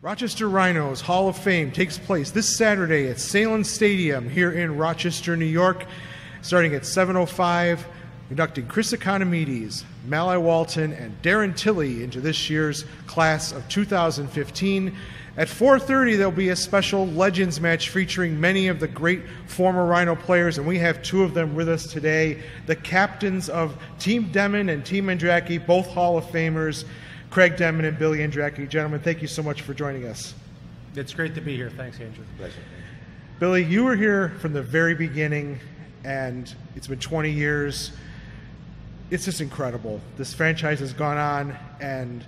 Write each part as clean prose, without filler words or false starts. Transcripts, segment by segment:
Rochester Rhinos Hall of Fame takes place this Saturday at Salem Stadium here in Rochester, New York, starting at 7:05, inducting Chris Economides, Malai Walton, and Darren Tilley into this year's class of 2015. At 4:30, there'll be a special Legends match featuring many of the great former Rhino players, and we have two of them with us today, the captains of Team Demmin and Team Andracki, both Hall of Famers, Craig Demmin and Billy Andracki. Gentlemen, thank you so much for joining us. It's great to be here. Thanks, Andrew. Pleasure. Billy, you were here from the very beginning, and it's been 20 years. It's just incredible. This franchise has gone on and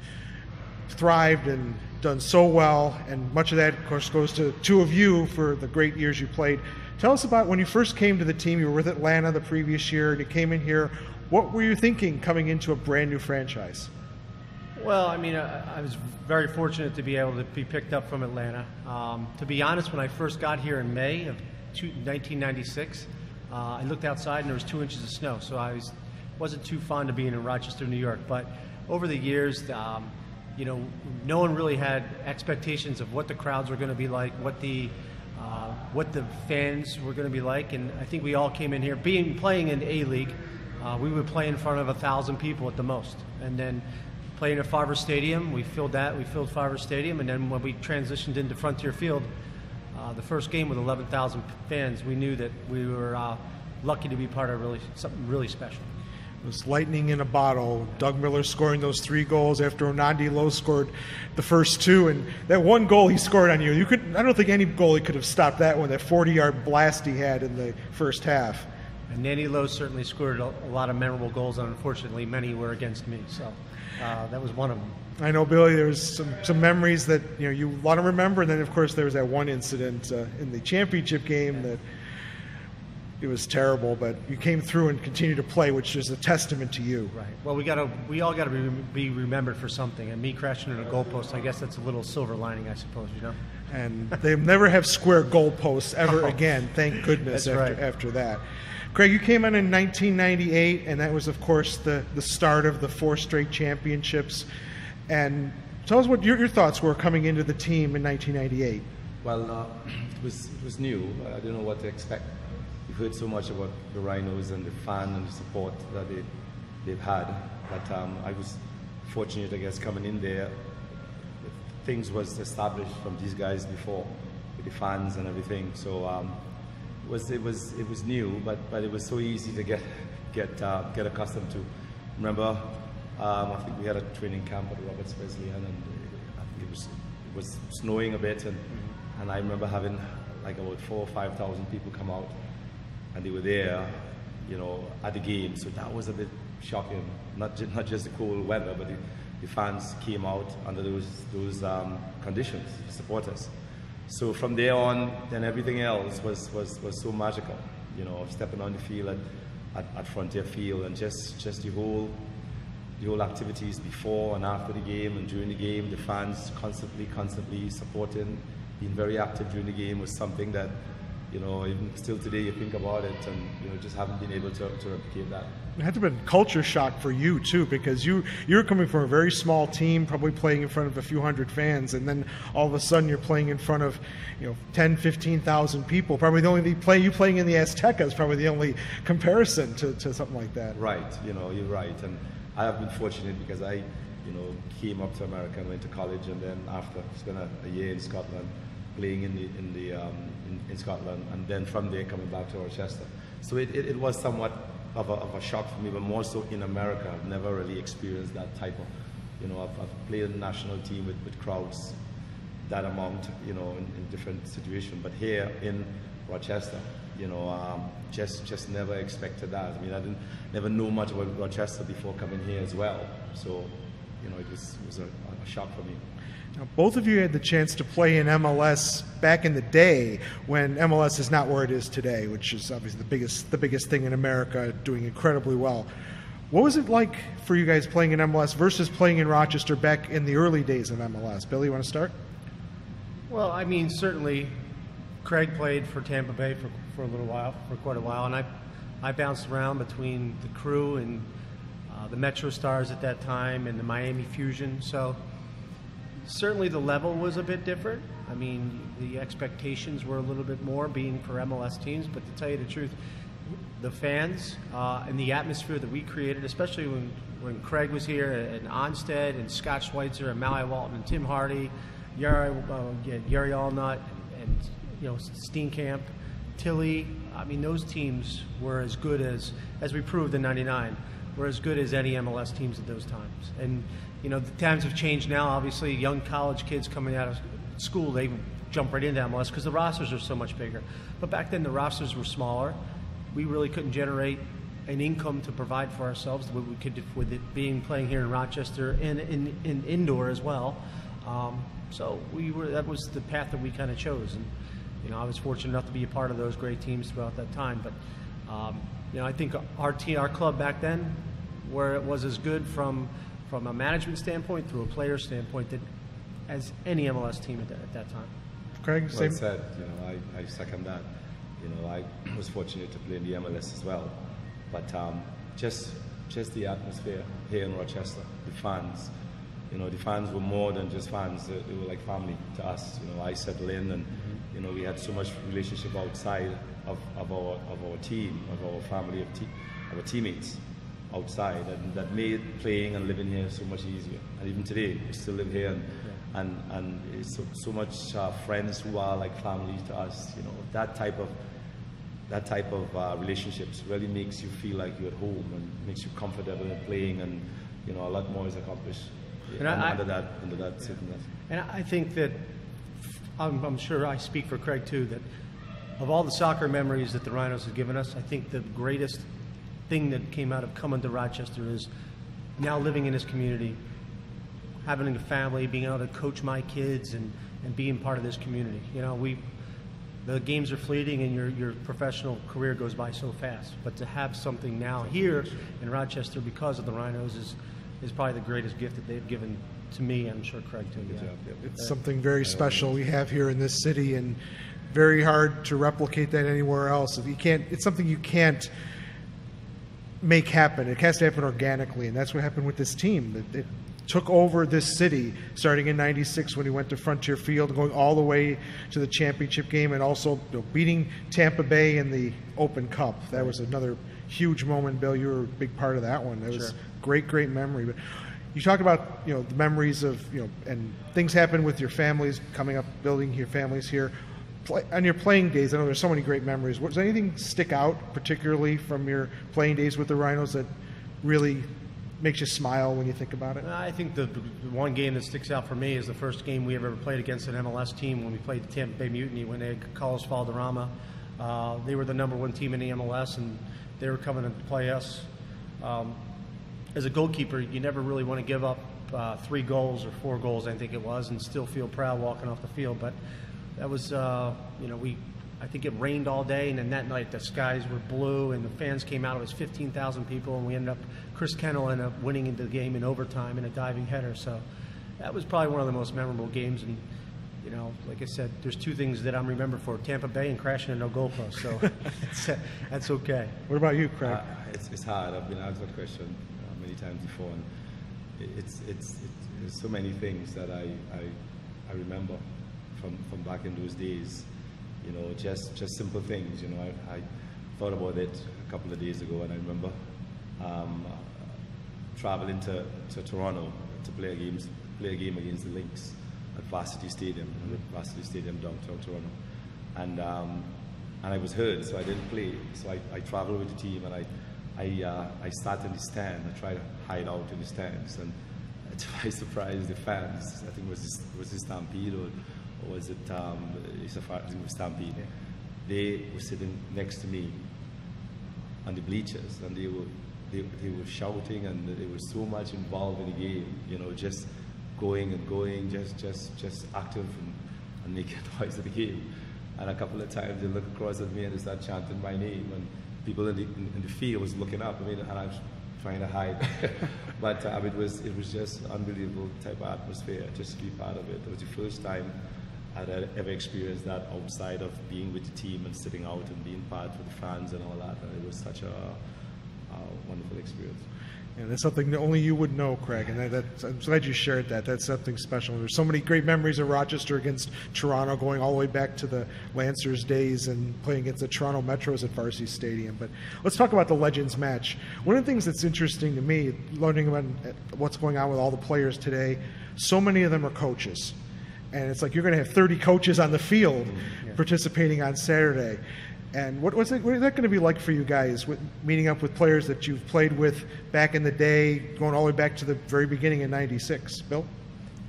thrived and done so well, and much of that, of course, goes to two of you for the great years you played. Tell us about when you first came to the team. You were with Atlanta the previous year, and you came in here. What were you thinking coming into a brand new franchise? Well, I mean, I was very fortunate to be able to be picked up from Atlanta. To be honest, when I first got here in May of 1996, I looked outside and there was 2 inches of snow, so I wasn't too fond of being in Rochester, New York. But over the years, you know, no one really had expectations of what the crowds were going to be like, what the fans were going to be like, and I think we all came in here, playing in A-League, we would play in front of 1,000 people at the most, and then playing at Farver Stadium, we filled Farver Stadium, and then when we transitioned into Frontier Field, the first game with 11,000 fans, we knew that we were lucky to be part of something really special. It was lightning in a bottle. Doug Miller scoring those 3 goals after Onandi Lowe scored the first 2, and that one goal he scored on you, I don't think any goalie could have stopped that one, that 40-yard blast he had in the first half. And Nanny Lowe certainly scored a lot of memorable goals, and unfortunately many were against me, so that was one of them. I know, Billy, there's some memories that you want to remember, and then of course there was that one incident in the championship game that it was terrible, but you came through and continued to play, which is a testament to you. Right. Well, we all got to be remembered for something, and me crashing in a goalpost, I guess that's a little silver lining, I suppose, you know. And they never have square goalposts ever again, thank goodness. After that. Craig, you came in 1998, and that was, of course, the start of the 4 straight championships. And tell us what your thoughts were coming into the team in 1998. Well, it was new. I didn't know what to expect. We've heard so much about the Rhinos and the fan and the support that they've had. But I was fortunate, I guess, coming in there. Things was established from these guys before, with the fans and everything. So it was new, but it was so easy to get accustomed to. Remember, I think we had a training camp at Roberts Wesley, and I think it was snowing a bit, and I remember having like about 4,000 or 5,000 people come out, and they were there, at the game. So that was a bit shocking. Not just the cold weather, but the fans came out under those conditions to support us. So from there on, then everything else was so magical. Stepping on the field at Frontier Field, and just the whole activities before and after the game and during the game, the fans constantly supporting, being very active during the game was something that, even still today you think about it, and just haven't been able to replicate that. It had to have been culture shock for you too, because you're coming from a very small team, probably playing in front of a few hundred fans, and then all of a sudden you're playing in front of 10,000, 15,000 people. Probably the only you playing in the Azteca is probably the only comparison to something like that. Right, you're right, and I have been fortunate because I came up to America and went to college, and then after spent a year in Scotland playing in Scotland, and then from there coming back to Rochester. So it was somewhat of a shock for me, but more so in America. I've never really experienced that type of, I've played in the national team with crowds that amount, in different situations. But here in Rochester, just never expected that. I mean, I never knew much about Rochester before coming here as well. So, it was a shock for me. Now, both of you had the chance to play in MLS back in the day when MLS is not where it is today, which is obviously the biggest thing in America, doing incredibly well. What was it like for you guys playing in MLS versus playing in Rochester back in the early days of MLS? Billy, you want to start? Well, I mean, certainly Craig played for Tampa Bay for a little while, for quite a while, and I bounced around between the Crew and the Metro Stars at that time and the Miami Fusion. So certainly the level was a bit different. I mean, the expectations were a little bit more being for MLS teams, but to tell you the truth, the fans and the atmosphere that we created, especially when Craig was here, and Onstead and Scott Schweitzer and Maui Walton and Tim Hardy, Yuri Allnut and Steenkamp, Tilly. I mean, those teams were as good as we proved in '99. Were as good as any MLS teams at those times. And the times have changed now. Obviously, young college kids coming out of school, they jump right into MLS because the rosters are so much bigger. But back then, the rosters were smaller. We really couldn't generate an income to provide for ourselves. We could, with it being playing here in Rochester and in indoor as well. So that was the path that we kind of chose. And I was fortunate enough to be a part of those great teams throughout that time. But I think our club back then, where it was as good from a management standpoint through a player standpoint as any MLS team at that time. Craig, same. Well said. I second that. I was fortunate to play in the MLS as well, but just the atmosphere here in Rochester, the fans. The fans were more than just fans; they were like family to us. I settled in, and we had so much relationship outside of our team, of our family, of our teammates outside, and that made playing and living here so much easier. And even today, we still live here, and it's so much friends who are like family to us. That type of relationships really makes you feel like you're at home and makes you comfortable in playing, and a lot more is accomplished under that circumstance. And I think that I'm sure I speak for Craig too, that of all the soccer memories that the Rhinos have given us, I think the greatest thing that came out of coming to Rochester is now living in this community, having a family, being able to coach my kids and being part of this community. The games are fleeting and your professional career goes by so fast. But to have something now here in Rochester because of the Rhinos is probably the greatest gift that they've given to me. I'm sure Craig too. Yeah. It's something very special we have here in this city, and very hard to replicate that anywhere else. It's something you can't make happen. It has to happen organically, and that's what happened with this team. It took over this city starting in '96 when he went to Frontier Field, going all the way to the championship game, and also beating Tampa Bay in the Open Cup. That was another huge moment. Bill, you were a big part of that one. That was great memory. But you talk about the memories of and things happen with your families coming up, building your families here. On your playing days, I know there's so many great memories. Does anything stick out particularly from your playing days with the Rhinos that really makes you smile when you think about it? I think the one game that sticks out for me is the first game we ever played against an MLS team when we played the Tampa Bay Mutiny when they had Carlos Valderrama. They were the #1 team in the MLS, and they were coming to play us. As a goalkeeper, you never really want to give up 3 goals or 4 goals, I think it was, and still feel proud walking off the field. But that was, I think it rained all day, and then that night the skies were blue, and the fans came out. It was 15,000 people, and we ended up, Chris Kennel ended up winning the game in overtime in a diving header. So that was probably one of the most memorable games. And, like I said, there's 2 things that I'm remembered for: Tampa Bay and crashing into no goalpost. So that's okay. What about you, Craig? It's hard. I've been asked that question many times before, and it's so many things that I remember from back in those days. Just simple things. I thought about it a couple of days ago, and I remember traveling to Toronto to play a game against the Lynx at Varsity Stadium downtown Toronto, and I was hurt, so I didn't play. So I traveled with the team, and I sat in the stand. I tried to hide out in the stands, and I surprised the fans. I think it was the Stampede or was it I think it was Stampede. They were sitting next to me on the bleachers, and they were shouting, and they were so much involved in the game. Just going and going, just active and making noise of the game. And a couple of times they look across at me and they start chanting my name, and people in the field was looking up. And trying to hide. But it was just unbelievable type of atmosphere just to be part of it. It was the first time I'd ever experienced that outside of being with the team and sitting out and being part with the fans and all that. And it was such a wonderful experience. And that's something that only you would know, Craig, and I'm glad you shared that. That's something special. There's so many great memories of Rochester against Toronto, going all the way back to the Lancers days and playing against the Toronto Metros at Varsity Stadium. But let's talk about the Legends match. One of the things that's interesting to me, learning about what's going on with all the players today, so many of them are coaches. And it's like you're going to have 30 coaches on the field participating on Saturday. And what is that going to be like for you guys, meeting up with players that you've played with back in the day, going all the way back to the very beginning in '96? Bill?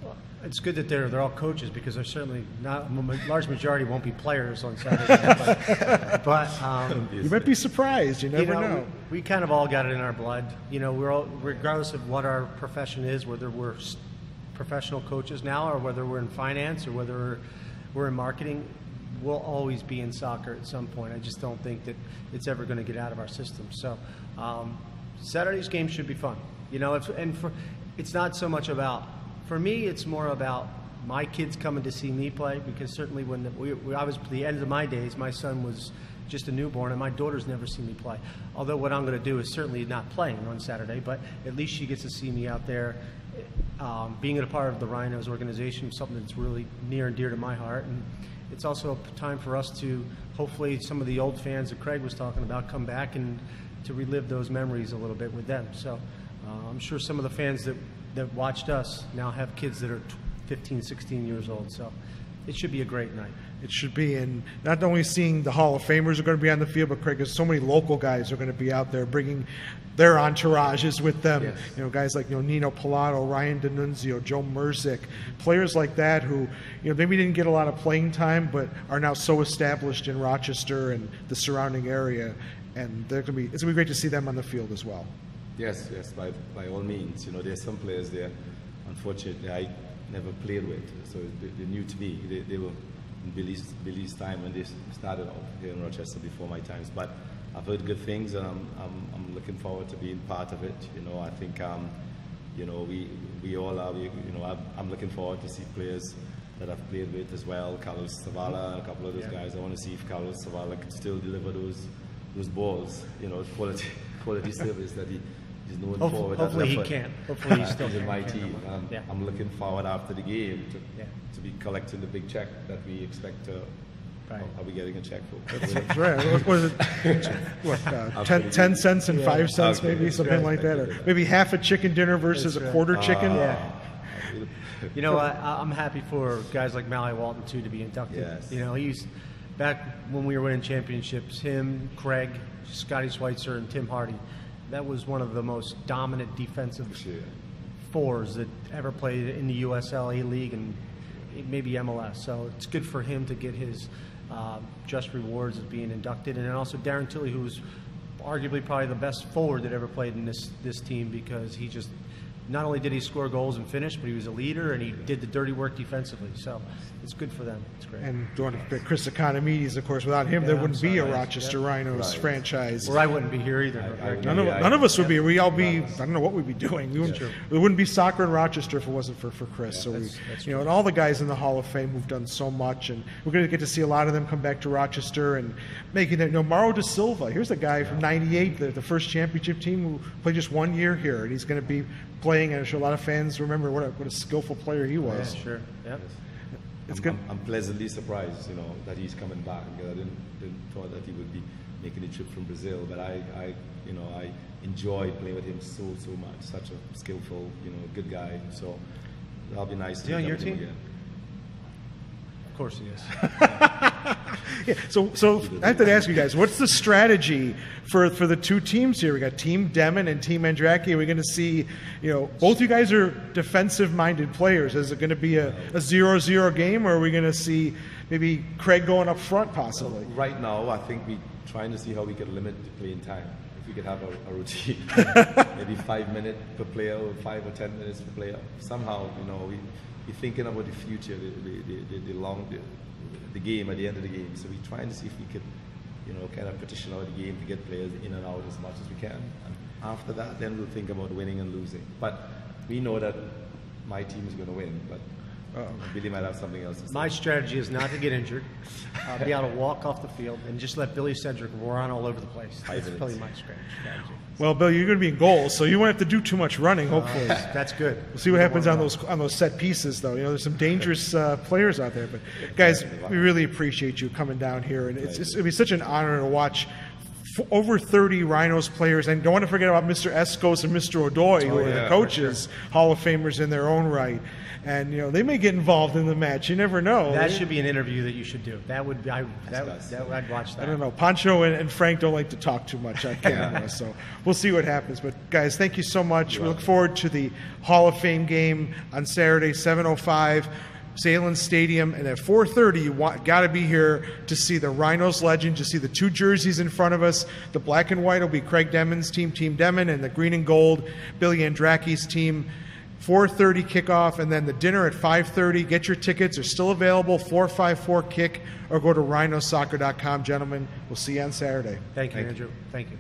Well, it's good that they're all coaches, because they're certainly not, a large majority won't be players on Saturday. but you might be surprised. You never know. We kind of all got it in our blood. We're all, regardless of what our profession is, whether we're professional coaches now or whether we're in finance or whether we're in marketing, we'll always be in soccer at some point. I just don't think that it's ever going to get out of our system. So Saturday's game should be fun. It's not so much about, for me, it's more about my kids coming to see me play, because certainly when I was at the end of my days, my son was just a newborn, and my daughter's never seen me play. Although what I'm going to do is certainly not playing on Saturday, but at least she gets to see me out there. Being a part of the Rhinos organization is something that's really near and dear to my heart. And it's also a time for us to, hopefully, some of the old fans that Craig was talking about come back and to relive those memories a little bit with them. So I'm sure some of the fans that watched us now have kids that are 15, 16 years old. So it should be a great night. It should be, and not only seeing the Hall of Famers are going to be on the field, but Craig, there's so many local guys are going to be out there bringing their entourages with them. Yes. Guys like Nino Pilato, Ryan D'Annunzio, Joe Merzick, players like that who maybe didn't get a lot of playing time, but are now so established in Rochester and the surrounding area, and it's going to be great to see them on the field as well. Yes, by all means. There's some players there, unfortunately, I never played with, so they're new to me. They were in Billy's time when they started out here in Rochester before my times, but I've heard good things, and I'm looking forward to being part of it. I think we all are. I'm looking forward to see players that I've played with as well, Carlos Zavala and a couple of those guys. I want to see if Carlos Zavala can still deliver those balls, quality service that he's known for. Hopefully he can. Hopefully he's still in my team. I'm looking forward after the game to be collecting the big check that we expect to. Right. Are we getting a check for? That's right. What is it? 10 cents and 5 cents, maybe something like that, or maybe half a chicken dinner versus a quarter chicken. I'm happy for guys like Mally Walton too to be inducted. Yes. He's back when we were winning championships. Him, Craig, Scotty Schweitzer, and Tim Hardy. That was one of the most dominant defensive fours that ever played in the USL League and maybe MLS. So it's good for him to get his just rewards as being inducted. And then also Darren Tilley, who's arguably probably the best forward that ever played in this team, because he just not only did he score goals and finish, but he was a leader and he did the dirty work defensively. So it's good for them. It's great. And Chris Economides, of course, without him, there wouldn't be a Rochester Rhinos franchise. Or I wouldn't be here either. None of us would be. We'd all be. I don't know what we'd be doing. We wouldn't be soccer in Rochester if it wasn't for Chris. So that's and all the guys in the Hall of Fame who've done so much, and we're going to get to see a lot of them come back to Rochester and making it. Mauro da Silva. Here's a guy from '98, the first championship team who played just 1 year here, and he's going to be playing, and I'm sure a lot of fans remember what a skillful player he was. Yeah, sure. Yep. It's good. I'm pleasantly surprised, that he's coming back. I didn't thought that he would be making a trip from Brazil, but I enjoy playing with him so much. Such a skillful, good guy. So that'll be nice. Is he on your team? Again. Of course he is. So I have to ask you guys, what's the strategy for the two teams here? We got Team Demmin and Team Andracki. Are we going to see, both you guys are defensive-minded players. Is it going to be a 0-0 game, or are we going to see maybe Craig going up front possibly? Right now, I think we're trying to see how we can limit the playing time. If we could have a routine, maybe 5 minutes per player, or 5 or 10 minutes per player. Somehow, we're thinking about the future, the game at the end of the game. So we're trying to see if we could, kind of petition out the game to get players in and out as much as we can. And After that, then we'll think about winning and losing. But we know that my team is going to win, but Billy might have something else to say. My strategy is not to get injured, be able to walk off the field, and just let Billy Cedric run all over the place. That's probably my strategy. Well, Bill, you're going to be in goal, so you won't have to do too much running, hopefully. That's good. We'll see what happens on those set pieces, though. You know, there's some dangerous players out there. But, guys, we really appreciate you coming down here. And it'll be such an honor to watch over 30 Rhinos players. And don't want to forget about Mr. Escos and Mr. O'Doy, who are the coaches, Hall of Famers in their own right. And, you know, they may get involved in the match. You never know. That should be an interview that you should do. That would be, I'd watch that. I don't know. Pancho and Frank don't like to talk too much on camera, so we'll see what happens. But, guys, thank you so much. We look forward to the Hall of Fame game on Saturday, 7:05, Salem Stadium. And at 4:30, you got to be here to see the Rhinos Legends, to see the two jerseys in front of us. The black and white will be Craig Demmin's team, Team Demmin, and the green and gold, Billy Andracki's team. 4:30 kickoff, and then the dinner at 5:30. Get your tickets. They're still available, 454-KICK, or go to rhinosoccer.com. Gentlemen, we'll see you on Saturday. Thank you, Andrew. Thank you.